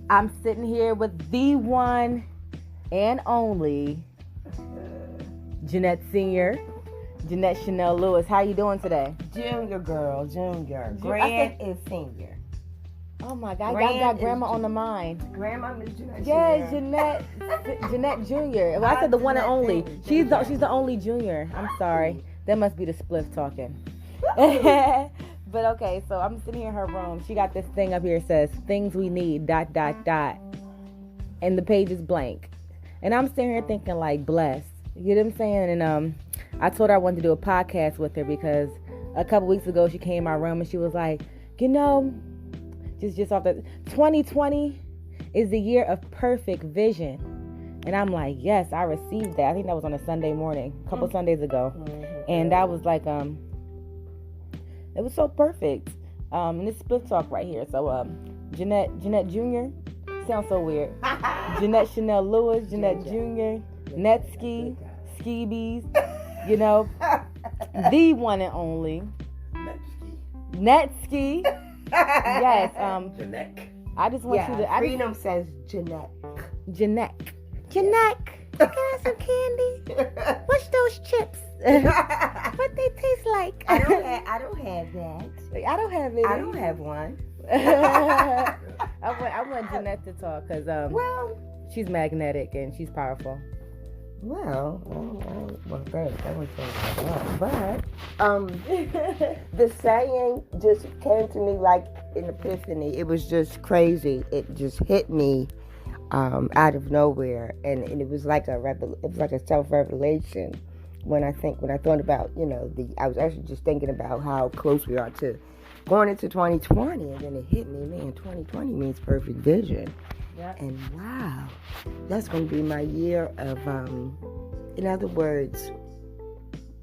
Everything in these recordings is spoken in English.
I'm sitting here with the one and only Jeanette Senior, Jeanette Chanel Lewis. How you doing today? Junior girl, junior. Grand is senior. Oh my God, y'all got grandma on the mind. Grandma is Jeanette. Yeah, Jeanette Junior. Well, I said the one and only. She's the only junior. I'm sorry. That must be the spliff talking. But okay, so I'm sitting here in her room. She got this thing up here that says things we need ... And the page is blank. And I'm sitting here thinking like blessed. You know what I'm saying? And I told her I wanted to do a podcast with her because a couple weeks ago she came in my room and she was like, you know, just off the 2020 is the year of perfect vision. And I'm like, yes, I received that. I think that was on a Sunday morning, a couple Sundays ago. And that was like it was so perfect. And this split talk right here. So Jeanette Jr. sounds so weird. Jeanette Chanel Lewis, Jeanette Jr., Netski, Skeebies, you know, the one and only Netski. Yes. Jeanette. I just want you to. Freedom says Jeanette. Jeanette. Can I have some candy? What's those chips? What they taste like? I don't have that. I don't have it. I don't have one. I want Jeanette to talk because well, she's magnetic and she's powerful. Well, thanks. I wouldn't say that, but the saying just came to me like an epiphany. It was just crazy. It just hit me out of nowhere, and it was like a self-revelation. When I thought about, I was actually just thinking about how close we are to going into 2020, and then it hit me, man, 2020 means perfect vision. Yep. And wow, that's going to be my year of, in other words,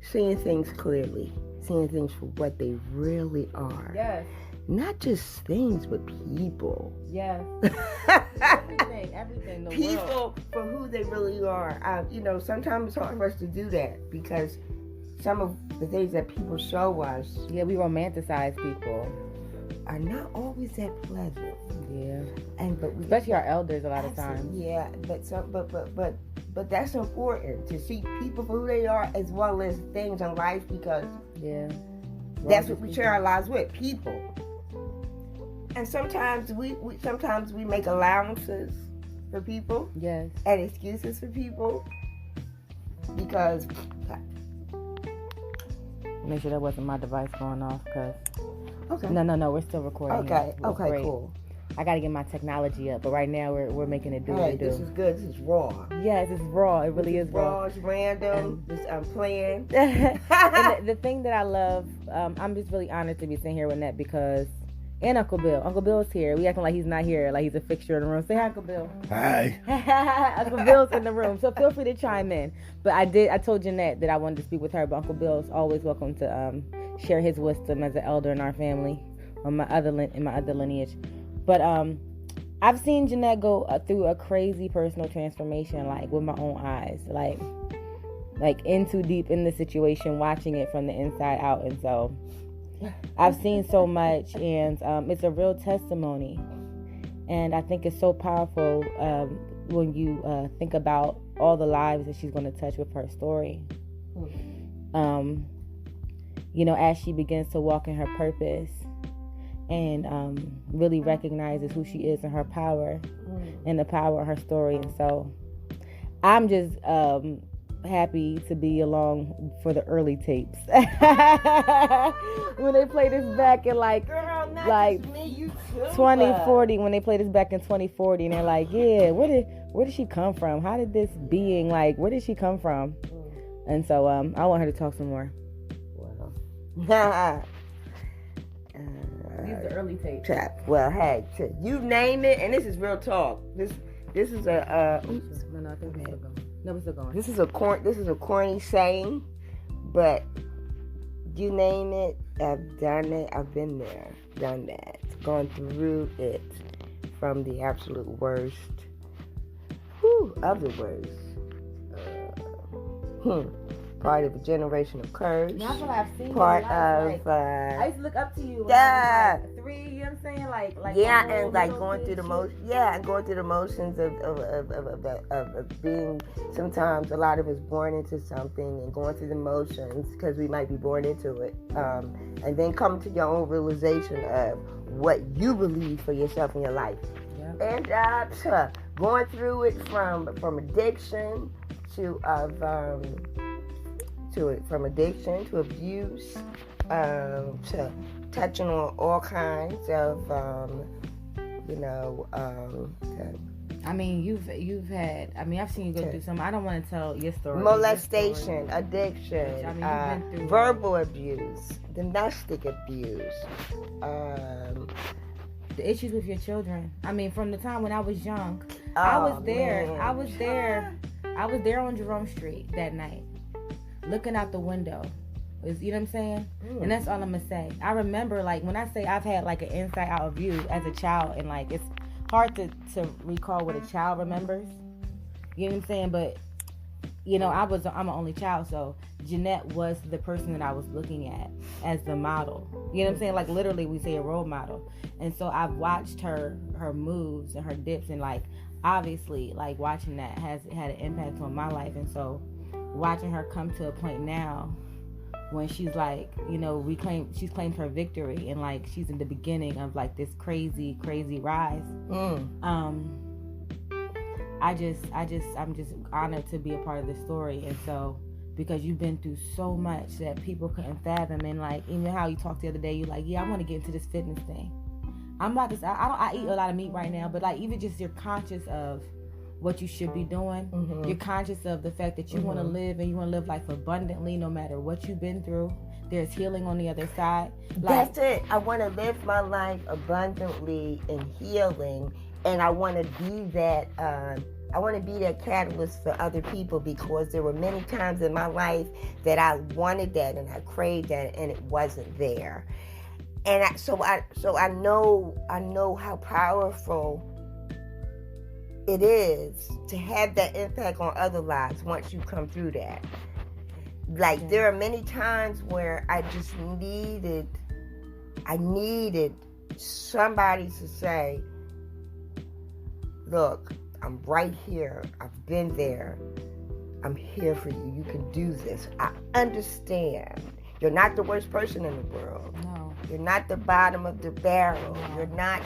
seeing things clearly, seeing things for what they really are. Yes. Not just things, but people. Yes. Everything. The people world. For who they really are. Sometimes it's hard for us to do that because some of the things that people show us, we romanticize people, are not always that pleasant. Yeah. But especially our elders a lot of times. Yeah, but that's important to see people for who they are as well as things in life because that's what we share our lives with, people. And sometimes we make allowances for people. Yes. And excuses for people because. Make sure that wasn't my device going off, cause. Okay. No, we're still recording. Okay. Okay. Great. Cool. I gotta get my technology up, but right now we're making it do what it do. This is good. This is raw. Yes, it's raw. It really is raw. It's random. I'm playing. And the thing that I love, I'm just really honored to be sitting here with Net because. And Uncle Bill. Uncle Bill's here. We acting like he's not here, like he's a fixture in the room. Say hi, Uncle Bill. Hi. Uncle Bill's in the room, so feel free to chime in. But I told Jeanette that I wanted to speak with her, but Uncle Bill's always welcome to share his wisdom as an elder in our family, in my other lineage. But I've seen Jeanette go through a crazy personal transformation, like with my own eyes, like in too deep in the situation, watching it from the inside out, and so. I've seen so much, and it's a real testimony, and I think it's so powerful when you think about all the lives that she's going to touch with her story. As she begins to walk in her purpose and really recognizes who she is and her power and the power of her story. And so I'm just happy to be along for the early tapes when they play this back in like 2040, when they play this back in 2040, and they're like, where did she come from? How did this being, where did she come from? And so I want her to talk some more. Wow. These are the early tapes. Well, hey, you name it, and this is real talk. This is a No, I think we're still going. No, we're still going. This is a corny saying, but you name it, I've done it. I've been there, done that, gone through it, from the absolute worst of the worst. Part of a generation of curse. That's what I've seen. Part of. I used to look up to you. Yeah. When I was 3 victory. You know what I'm saying? Like yeah, and like going through the motions. Yeah, and going through the motions of being. Sometimes a lot of us born into something and going through the motions because we might be born into it, and then come to your own realization of what you believe for yourself in your life. Yeah. And going through it from addiction from addiction to abuse, to touching on all kinds of, I mean, you've had. I mean, I've seen you go through some. I don't want to tell your story. Molestation, addiction, which, I mean, you've been through verbal abuse, domestic abuse. The issues with your children. I mean, from the time when I was young, I was there. Man. I was there on Jerome Street that night, looking out the window. You know what I'm saying? And that's all I'm gonna say. I remember, like, when I say I've had like an inside out view as a child, and like it's hard to recall what a child remembers. You know what I'm saying? But I'm an only child, so Jeanette was the person that I was looking at as the model. You know what I'm saying? Like, literally, we say a role model. And so I've watched her moves and her dips, and like obviously, like, watching that has had an impact on my life. And so watching her come to a point now when she's like, she's claimed her victory, and like she's in the beginning of like this crazy rise. I'm just honored to be a part of this story. And so, because you've been through so much that people couldn't fathom, and like, even how you talked the other day, you're like, yeah, I want to get into this fitness thing. I eat a lot of meat right now, but like, even just you're conscious of what you should be doing. Mm-hmm. You're conscious of the fact that you want to live, and you want to live life abundantly no matter what you've been through. There's healing on the other side. That's it. I want to live my life abundantly and healing, and I want to be that. I want to be that catalyst for other people, because there were many times in my life that I wanted that and I craved that, and it wasn't there. And so I know how powerful it is to have that impact on other lives once you come through that. Like, there are many times where I just needed somebody to say, look, I'm right here. I've been there. I'm here for you. You can do this. I understand. You're not the worst person in the world. No. You're not the bottom of the barrel. No. You're not,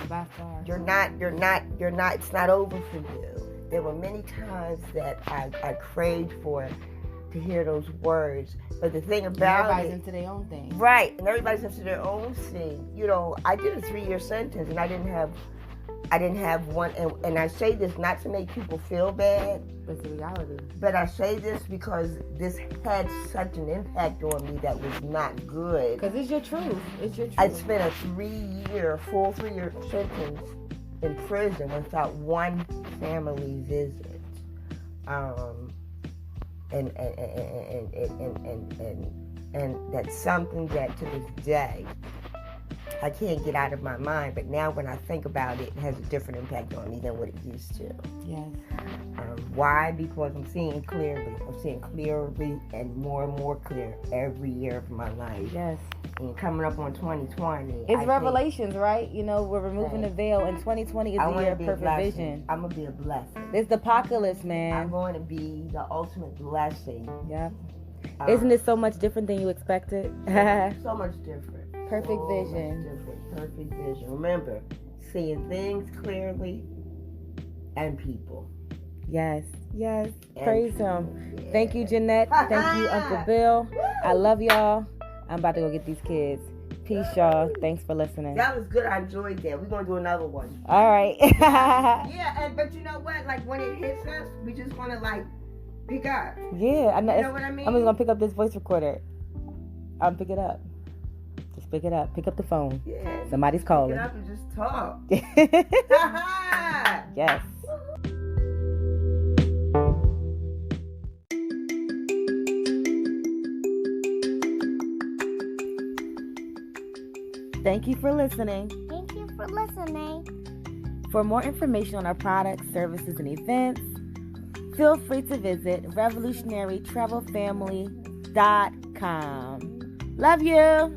it's not over for you. There were many times that I craved for to hear those words. But the thing about everybody's into their own thing. Right. And everybody's into their own thing. I did a 3-year sentence, and I didn't have one, and I say this not to make people feel bad. That's the reality. But I say this because this had such an impact on me that was not good. Because it's your truth. I spent a full 3-year sentence in prison without one family visit. And that's something that to this day I can't get out of my mind, but now when I think about it, it has a different impact on me than what it used to. Yes. Why? Because I'm seeing clearly. And more clear every year of my life. Yes. And coming up on 2020. It's revelations, right? We're removing the veil, and 2020 is the year of perfect vision. I'm going to be a blessing. It's the apocalypse, man. I'm going to be the ultimate blessing. Yeah. Isn't it so much different than you expected? So much different. Perfect vision. Perfect vision. Remember, seeing things clearly and people. Yes. Praise him. Yeah. Thank you, Jeanette. Thank you, Uncle Bill. I love y'all. I'm about to go get these kids. Peace, y'all. Thanks for listening. That was good. I enjoyed that. We're going to do another one. All right. But you know what? Like, when it hits us, we just want to, like, pick up. Yeah. You know what I mean? I'm just going to pick up this voice recorder. Pick it up. Just pick it up. Pick up the phone. Yeah. Somebody's calling. Pick it up and just talk. Yes. Thank you for listening. For more information on our products, services, and events, feel free to visit revolutionarytravelfamily.com. Love you.